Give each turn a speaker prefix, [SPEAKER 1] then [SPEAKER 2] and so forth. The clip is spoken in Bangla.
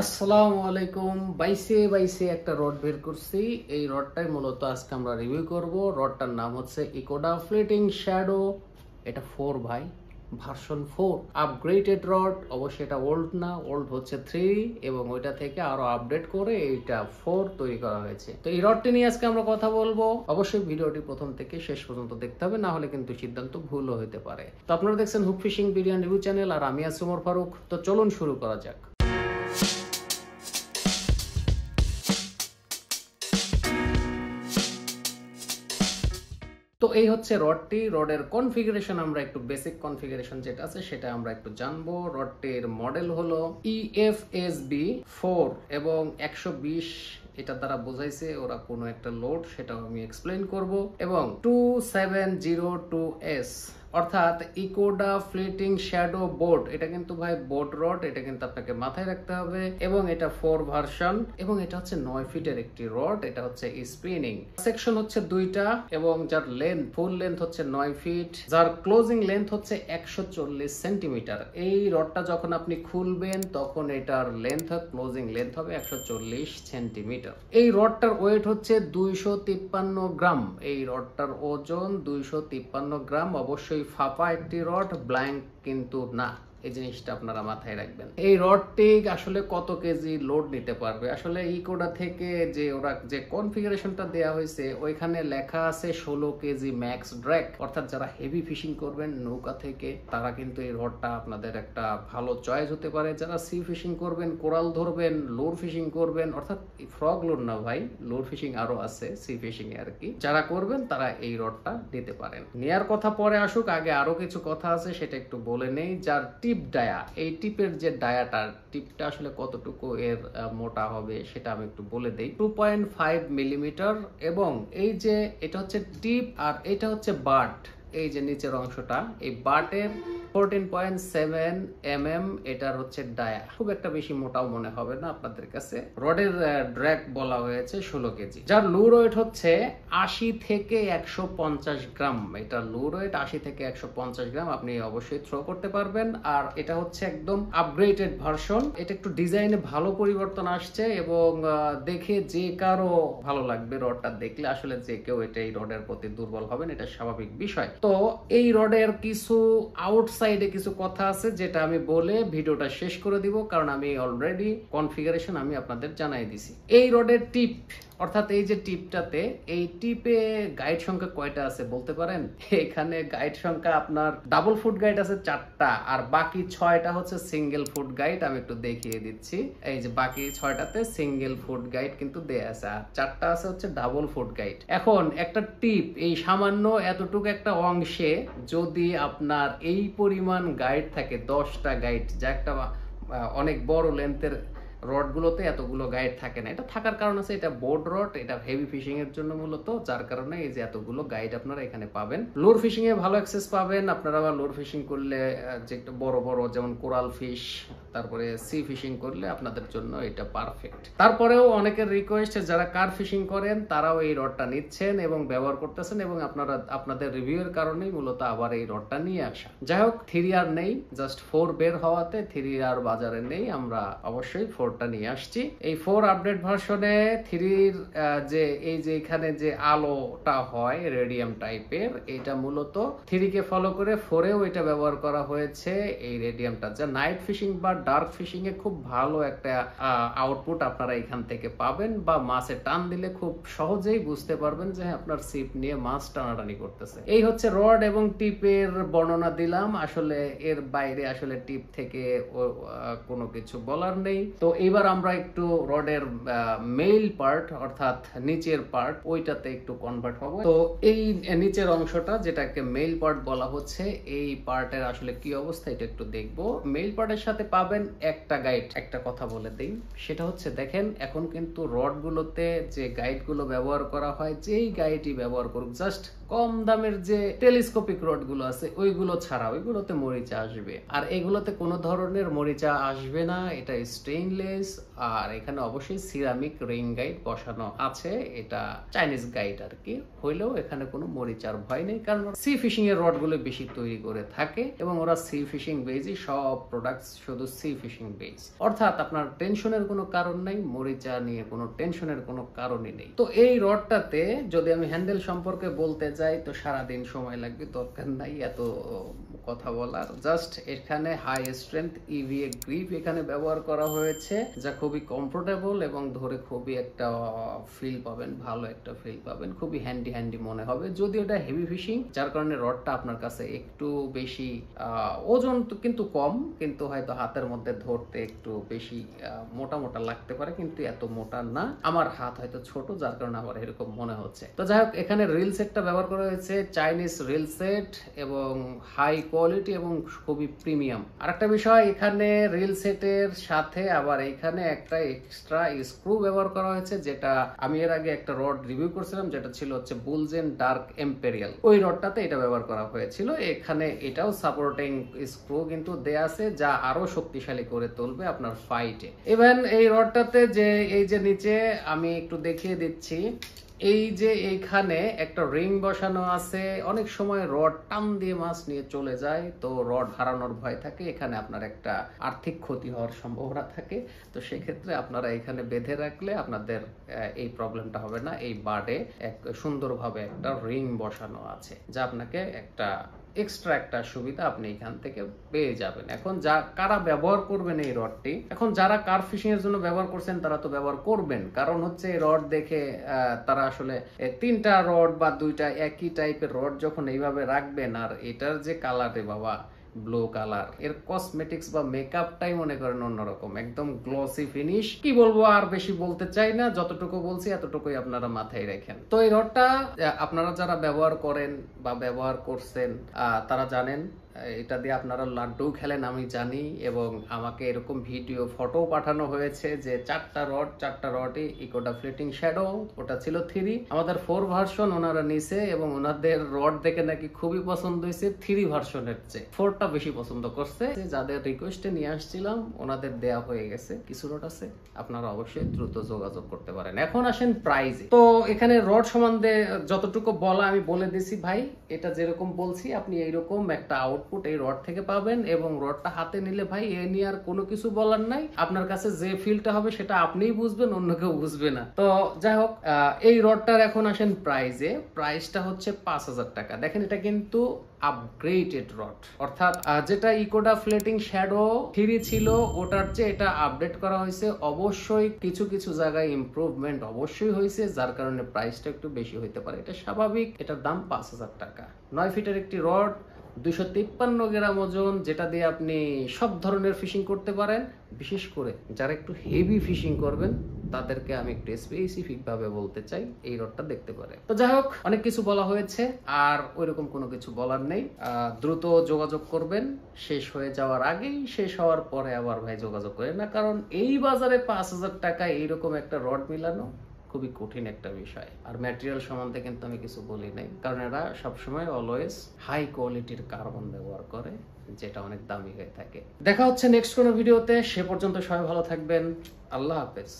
[SPEAKER 1] আসসালামু আলাইকুম। বাইসে একটা রড বের করছি। এই রডটাই মূলত আজকে আমরা রিভিউ করব। রডটার নাম হচ্ছে ইকোডা ফ্লিটিং শ্যাডো। এটা 4 ভাই, ভার্সন 4 আপগ্রেডেড রড। অবশ্যই এটা ওল্ড না, ওল্ড হচ্ছে 3 এবং ওইটা থেকে আরো আপডেট করে এইটা 4 তৈরি করা হয়েছে। তো এই রডটি নিয়ে আজকে আমরা কথা বলবো। অবশ্যই ভিডিওটি প্রথম থেকে শেষ পর্যন্ত দেখতে হবে, না হলে কিন্তু সিদ্ধান্ত ভুলও হতে পারে। তো আপনারা দেখছেন hook fishing biryani review channel, আর আমি আছি ওমর ফারুক। তো চলুন শুরু করা যাক। তো এই হচ্ছে রডটি। রডের কনফিগারেশন আমরা একটু বেসিক কনফিগারেশন যেটা আছে সেটা আমরা একটু জানবো। রডটির মডেল হলো EFSB 4 এবং 120 এটা দ্বারা বোঝাইছে ওরা কোনো একটা লোড, সেটাও আমি এক্সপ্লেইন করব। এবং 2702S অর্থাৎ ইকোডা ফ্লিটিং শ্যাডো বোর্ড। এটা কিন্তু ভাই বোর্ড রড, এটা কিন্তু আপনাকে মাথায় রাখতে হবে। এবং এটা 4 ভার্সন এবং এটা হচ্ছে 9 ফিটের একটি রড। এটা হচ্ছে স্পিনিং সেকশন হচ্ছে 2টা এবং যার লেন্থ ফুল লেন্থ হচ্ছে 9 ফিট, যার ক্লোজিং লেন্থ হচ্ছে 140 সেন্টিমিটার। এই রডটা যখন আপনি খুলবেন তখন এটার লেন্থ ক্লোজিং লেন্থ হবে 140 সেন্টিমিটার। এই রডটার ওয়েট হচ্ছে 253 গ্রাম। এই রডটার ওজন 253 গ্রাম। অবশ্যই ফাঁপা একটি রড, ব্ল্যাঙ্ক কিন্তু না, এই জিনিসটা আপনারা মাথায় রাখবেন। এই রডটি আসলে কত কেজি লোড নিতে পারবে? আসলে ইকোডা থেকে যে ওরা যে কনফিগারেশনটা দেয়া হয়েছে ওইখানে লেখা আছে 16 কেজি ম্যাক্স ড্র্যাগ। অর্থাৎ যারা হেভি ফিশিং করবেন নৌকা থেকে তারা কিন্তু এই রডটা আপনাদের একটা ভালো চয়েস হতে পারে। যারা সি ফিশিং করবেন, কোরাল ধরবেন, লোর ফিশিং করবেন, অর্থাৎ ফ্রগ লোর না ভাই, লোর ফিশিং আরো আছে সি ফিশিং এ আর কি, যারা করবেন তারা এই রডটা নিতে পারেন। নেয়ার কথা পরে আসুক, আগে আরো কিছু কথা আছে সেটা একটু বলে নেই। যার টিপ ডায়া, এই টিপের যে ডায়াটার টিপটা আসলে কতটুকু এর মোটা হবে সেটা আমি একটু বলে দেই। 2.5 মিলিমিটার। এবং এই যে এটা হচ্ছে টিপ আর এটা হচ্ছে বাট, এই যে নিচের অংশটা, এই বাটের 14.7 mm এটার হচ্ছে ডায়া। খুব একটা বেশি মোটাও মনে হবে না আপনাদের কাছে। রডের ড্র্যাগ বলা হয়েছে 16 কেজি। যার লুর ওয়েট হচ্ছে 80 থেকে 150 গ্রাম। এটা লুর ওয়েট 80 থেকে 150 গ্রাম। আপনি অবশ্যই থ্রো করতে পারবেন। আর এটা হচ্ছে একদম আপগ্রেডেড ভার্সন। এটা একটু ডিজাইনে ভালো পরিবর্তন আসছে এবং দেখে যে কারো ভালো লাগবে। রডটা দেখলে আসলে যে কেউ এই রডের প্রতি দুর্বল হবেন, এটা স্বাভাবিক বিষয়। তো এই রডের কিছু আউটসাইডে কিছু কথা আছে যেটা আমি বলে ভিডিওটা শেষ করে দিব, কারণ আমি অলরেডি কনফিগারেশন আমি আপনাদের জানাই দিছি। এই রডের টিপ অর্থাৎ এই যে টিপটাতে, এই টিপে গাইড সংখ্যা কয়টা আছে বলতে পারেন? এখানে গাইড সংখ্যা আপনার ডাবল ফুট গাইড আছে 4টা, আর বাকি 6টা হচ্ছে সিঙ্গেল ফুট গাইড। আমি একটু দেখিয়ে দিচ্ছি। এই যে বাকি 6টাতে সিঙ্গেল ফুট গাইড কিন্তু দেয়া আছে, আর 4টা আছে হচ্ছে ডাবল ফুট গাইড। এখন একটা টিপ এই সামান্য এতটুকু একটা অংশে যদি আপনার এই পরিমাণ গাইড থাকে, 10টা গাইড, যা একটা অনেক বড় লেন্থের রডগুলোতে এতগুলো গাইড থাকে না। এটা থাকার কারণ আছে, এটা বোর্ড রড, এটা হেভি ফিশিং এর জন্য মূলত, যার কারণে এই যে এতগুলো গাইড আপনারা এখানে পাবেন। লোর ফিশিং এ ভালো অ্যাক্সেস পাবেন আপনারা। আবার লোর ফিশিং করলে যে একটা বড় বড় যেমন কোরাল ফিশ, তারপরে সি ফিশিং করলে আপনাদের জন্য এটা পারফেক্ট। তারপরেও অনেকের রিকোয়েস্ট, যারা কার ফিশিং করেন তারাও এই রডটা নিচ্ছেন এবং ব্যবহার করতেছেন, এবং আপনারা আপনাদের রিভিউ এর কারণেই মূলত আবার এই রডটা নিয়ে আসা। যাই হোক, 3 আর নেই, জাস্ট 4 বের হওয়াতে 3 আর বাজারে নেই। আমরা অবশ্যই 4টা নিয়ে আসছি। এই 4 আপডেট ভার্সনে 3-র যে এই যে এখানে যে আলোটা হয় রেডিয়াম টাইপের, এটা মূলত 3 কে ফলো করে 4এও এটা ব্যবহার করা হয়েছে, এই রেডিয়ামটা, যা নাইট ফিশিং বা ডার্ক ফিশিং এ খুব ভালো একটা আউটপুট আপনারা এখান থেকে পাবেন। বা মাছে টান দিলে খুব সহজেই বুঝতে পারবেন যে আপনার সিপ নিয়ে মাছ টানাটানি করতেছে। এই হচ্ছে রড এবং টিপের বর্ণনা দিলাম। আসলে এর বাইরে আসলে টিপ থেকে কোনো কিছু বলার নেই। তো এবার আমরা একটু রডের মেইল পার্ট অর্থাৎ নিচের পার্ট, ওইটাতে একটু কনভার্ট হবো। তো এই নিচের অংশটা যেটাকে মেইল পার্ট বলা হচ্ছে, এই পার্টের আসলে কি অবস্থা এটা একটু দেখবো। মেইল পার্টের সাথে পাবেন একটা গাইড। একটা কথা বলে দিই, সেটা হচ্ছে দেখেন এখন কিন্তু রড গুলোতে যে গাইড গুলো ব্যবহার করা হয়, যেই গাইডই ব্যবহার করুক, জাস্ট কম দামের যে টেলিস্কোপিক রড গুলো আছে ওইগুলো ছাড়া ওইগুলোতে মরিচা আসবে, আর এগুলোতে কোনো ধরনের মরিচা আসবে না। এটা স্টেইনলেস, আর এখানে অবশ্যই সিরামিক রিং গাইড বসানো আছে। এটা চাইনিজ গাইড আর কি হইলেও এখানে কোনো মরিচার ভয় নেই, কারণ সি ফিশিং এর রড গুলো বেশি তৈরি করে থাকে এবং ওরা সি ফিশিং বেজই সব প্রোডাক্টস শুধু সি ফিশিং বেস, অর্থাৎ আপনার টেনশনের কোনো কারণ নাই, মরিচা নিয়ে কোনো টেনশনের কোনো কারণই নেই। তো এই রডটাতে যদি আমি হ্যান্ডেল সম্পর্কে বলতে যাই তো সারাদিন সময় লাগবে, দরকার নাই এত কথা বলার। জাস্ট এখানে হাই স্ট্রেংথ ইভিএ গ্রিপ এখানে ব্যবহার করা হয়েছে, যা খুবই কমফোর্টেবল এবং ধরে খুবই একটা ফিল পাবেন, ভালো একটা ফিল পাবেন, খুবই হ্যান্ডি মনে হবে। যদি এটা হেভি ফিশিং, যার কারণে রডটা আপনার কাছে একটু বেশি ওজন কিন্তু কম, কিন্তু হয়তো হাতের মধ্যে ধরতে একটু বেশি মোটা লাগতে পারে, কিন্তু এত মোটা না। আমার হাত হয়তো ছোট, যার কারণে আমার এরকম মনে হচ্ছে। তো যাই হোক, এখানে রিল সেটটা ব্যবহার করা হয়েছে চাইনিজ রিল সেট এবং হাই কোয়ালিটি এবং খুবই প্রিমিয়াম। আরেকটা বিষয়, এখানে রিল সেটের সাথে আবার এখানে একটা এক্সট্রা স্ক্রু ব্যবহার করা হয়েছে, যেটা আমি এর আগে একটা রড রিভিউ করছিলাম, যেটা ছিল হচ্ছে বুলজেন ডার্ক এম্পেরিয়াল। ওই রডটাতে এটা ব্যবহার করা হয়েছিল। এখানে এটাও সাপোর্টিং স্ক্রু কিন্তু দেয়া আছে, যা আরো শক্তিশালী করে তুলবে আপনার ফাইটে। ইভেন এই রডটাতে যে এই যে নিচে আমি একটু দেখিয়ে দিচ্ছি, এই যে এইখানে একটা রিং বসানো আছে। অনেক সময় রড টান দিয়ে মাছ নিয়ে চলে যায়, তো রড হারানোর ভয় থাকে, এখানে আপনার একটা আর্থিক ক্ষতি হওয়ার সম্ভাবনা থাকে। তো সেক্ষেত্রে আপনারা এখানে বেঁধে রাখলে আপনাদের এই প্রবলেমটা হবে না। এই বার্ডে এক সুন্দরভাবে একটা রিং বসানো আছে, যা আপনাকে একটা এক্সট্রা একটা সুবিধা আপনি এখান থেকে পেয়ে যাবেন। এখন কারা ব্যবহার করবেন এই রডটি, এখন যারা কার ফিশিং এর জন্য ব্যবহার করছেন তারা তো ব্যবহার করবেন, কারণ হচ্ছে এই রড দেখে তারা আসলে তিনটা রড বা দুইটা একই টাইপের রড যখন এইভাবে রাখবেন, আর এটার যে কালার রে বাবা, ব্লু কালার, এর কসমেটিক্স বা মেকআপটাই মনে করেন অন্যরকম, একদম গ্লসি ফিনিশ। কি বলবো, আর বেশি বলতে চাই না, যতটুকু বলছি এতটুকুই আপনারা মাথায় রাখেন। তো এই রডটা আপনারা যারা ব্যবহার করেন বা ব্যবহার করছেন তারা জানেন, এটা দিয়ে আপনারা লাড্ডু খেলেন আমি জানি, এবং আমাকে এরকম ভিডিও ফটো পাঠানো হয়েছে যে চারটা রডই ইকোডা ফ্লিটিং শ্যাডো, ওটা ছিল 3, আমাদের 4 ভার্সন ওনারা নিছে এবং ওনাদের রড দেখে নাকি খুবই পছন্দ হয়েছে 3 ভার্সনের চেয়ে 4টা বেশি পছন্দ করছে। যাদের রিকোয়েস্টে নিয়ে আসছিলাম ওনাদের দেয়া হয়ে গেছে। কিছু রড আছে, আপনারা অবশ্যই দ্রুত যোগাযোগ করতে পারেন। এখন আসেন প্রাইজে। তো এখানে রড সম্বন্ধে যতটুকু বলা আমি বলে দিছি ভাই, এটা যেরকম বলছি আপনি এইরকম একটা আউটপুট এই রড থেকে পাবেন, এবং রডটা হাতে নিলে ভাই এ নিয়ে আর কোনো কিছু বলার নাই। আপনার কাছে যে ফিলটা হবে সেটা আপনিই বুঝবেন, অন্য কেউ বুঝবে না। তো যাই হোক, এই রডটার এখন আসেন প্রাইজে। প্রাইসটা হচ্ছে 5000 টাকা। দেখেন এটা কিন্তু আপগ্রেডেড রড, অর্থাৎ যেটা ইকোডা ফ্লেটিং শ্যাডো 3 ছিল ওটার চেয়ে এটা আপডেট করা হয়েছে। অবশ্যই কিছু জায়গায় ইমপ্রুভমেন্ট অবশ্যই হয়েছে, যার কারণে প্রাইসটা একটু বেশি হইতে পারে, এটা স্বাভাবিক। এটার দাম 5000 টাকা। 9 ফিটের একটি রড, 253 গ্রাম ওজন, যেটা দিয়ে আপনি সব ধরনের ফিশিং করতে পারেন। বিশেষ করে যারা একটু হেভি ফিশিং করবেন তাদেরকে আমি একটু স্পেসিফিক ভাবে বলতে চাই, এই রডটা দেখতে পারে। তো যাই হোক, অনেক কিছু বলা হয়েছে, আর ওইরকম কোনো কিছু বলার নেই। দ্রুত যোগাযোগ করবেন, শেষ হয়ে যাওয়ার আগেই, শেষ হওয়ার পরে আবার ভাই যোগাযোগ করেন না, কারণ এই বাজারে 5000 টাকা এইরকম একটা রড মিলানো খুবই কঠিন একটা বিষয়। আর ম্যাটেরিয়াল সম্বন্ধে কিন্তু আমি কিছু বলি নাই, কারণ এরা সবসময় অলওয়েজ হাই কোয়ালিটির কার্বন ব্যবহার করে, যেটা অনেক দামি হয়ে থাকে। দেখা হচ্ছে নেক্সট কোনো ভিডিওতে, সে পর্যন্ত সবাই ভালো থাকবেন। আল্লাহ হাফেজ।